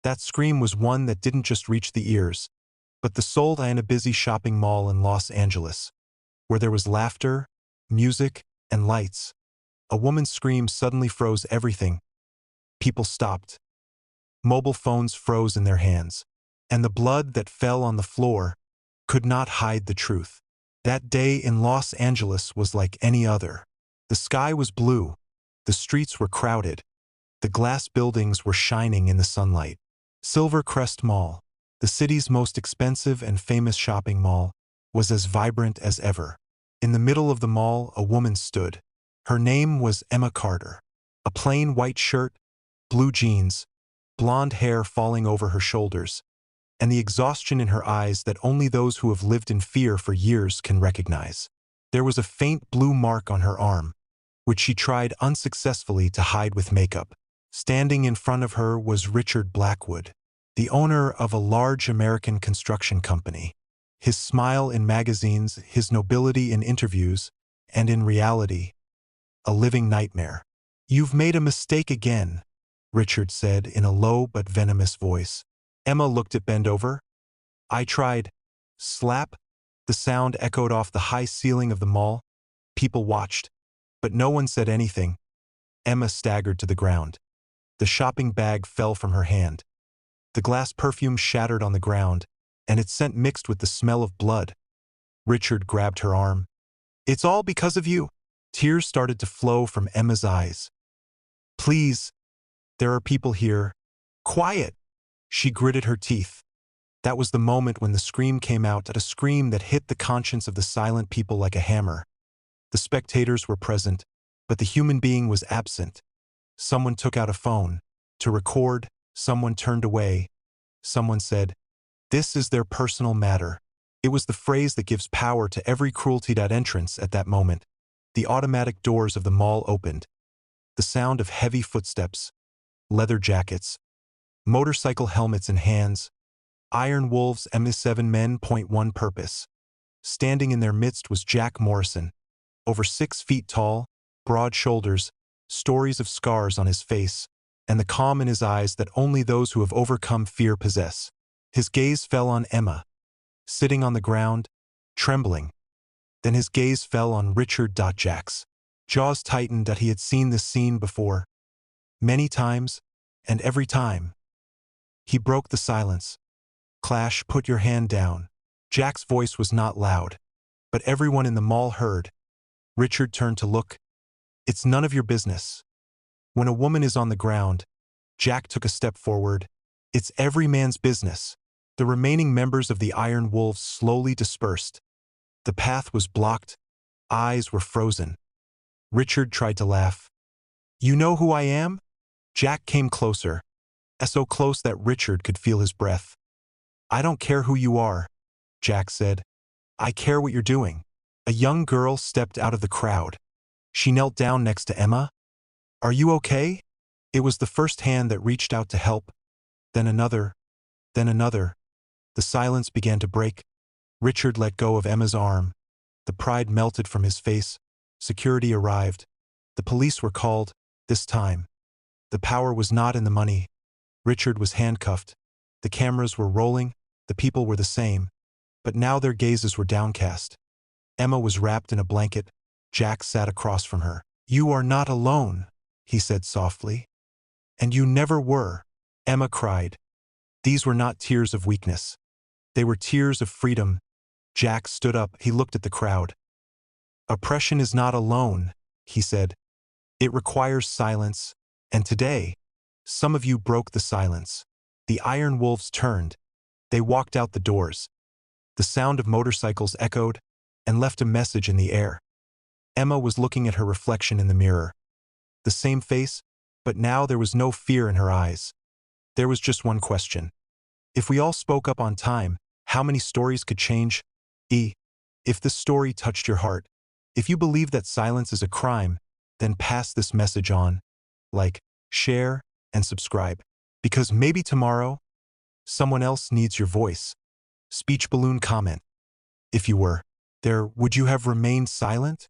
That scream was one that didn't just reach the ears, but the soul in a busy shopping mall in Los Angeles, where there was laughter, music, and lights. A woman's scream suddenly froze everything. People stopped. Mobile phones froze in their hands, and the blood that fell on the floor could not hide the truth. That day in Los Angeles was like any other. The sky was blue, the streets were crowded, the glass buildings were shining in the sunlight. Silvercrest Mall, the city's most expensive and famous shopping mall, was as vibrant as ever. In the middle of the mall, a woman stood. Her name was Emma Carter. A plain white shirt, blue jeans, blonde hair falling over her shoulders, and the exhaustion in her eyes that only those who have lived in fear for years can recognize. There was a faint blue mark on her arm, which she tried unsuccessfully to hide with makeup. Standing in front of her was Richard Blackwood, the owner of a large American construction company. His smile in magazines, his nobility in interviews, and in reality, a living nightmare. "You've made a mistake again," Richard said in a low but venomous voice. Emma looked at bend over. "I tried." Slap. The sound echoed off the high ceiling of the mall. People watched, but no one said anything. Emma staggered to the ground. The shopping bag fell from her hand. The glass perfume shattered on the ground, and its scent mixed with the smell of blood. Richard grabbed her arm. "It's all because of you." Tears started to flow from Emma's eyes. "Please, there are people here. Quiet." She gritted her teeth. That was the moment when the scream came out, a scream that hit the conscience of the silent people like a hammer. The spectators were present, but the human being was absent. Someone took out a phone to record, someone turned away, someone said, "This is their personal matter." It was the phrase that gives power to every cruelty. Entrance at that moment. The automatic doors of the mall opened. The sound of heavy footsteps, leather jackets, motorcycle helmets in hands, iron wolves M7 men. One purpose. Standing in their midst was Jack Morrison, over 6 feet tall, broad shoulders, stories of scars on his face, and the calm in his eyes that only those who have overcome fear possess. His gaze fell on Emma, sitting on the ground, trembling. Then his gaze fell on Richard. Jack's jaws tightened that he had seen this scene before, many times, and every time. He broke the silence. "Clash, put your hand down." Jack's voice was not loud, but everyone in the mall heard. Richard turned to look. "It's none of your business." When a woman is on the ground, Jack took a step forward. "It's every man's business." The remaining members of the Iron Wolves slowly dispersed. The path was blocked. Eyes were frozen. Richard tried to laugh. "You know who I am?" Jack came closer, so close that Richard could feel his breath. "I don't care who you are," Jack said. "I care what you're doing." A young girl stepped out of the crowd. She knelt down next to Emma. "Are you okay?" It was the first hand that reached out to help. Then another. Then another. The silence began to break. Richard let go of Emma's arm. The pride melted from his face. Security arrived. The police were called, this time. The power was not in the money. Richard was handcuffed. The cameras were rolling. The people were the same. But now their gazes were downcast. Emma was wrapped in a blanket. Jack sat across from her. "You are not alone," he said softly. "And you never were." Emma cried. These were not tears of weakness. They were tears of freedom. Jack stood up. He looked at the crowd. "Oppression is not alone," he said. "It requires silence, and today, some of you broke the silence." The Iron Wolves turned. They walked out the doors. The sound of motorcycles echoed and left a message in the air. Emma was looking at her reflection in the mirror. The same face, but now there was no fear in her eyes. There was just one question. If we all spoke up on time, how many stories could change? If this story touched your heart, if you believe that silence is a crime, then pass this message on. Like, share, and subscribe. Because maybe tomorrow, someone else needs your voice. Speech balloon comment. If you were there, would you have remained silent?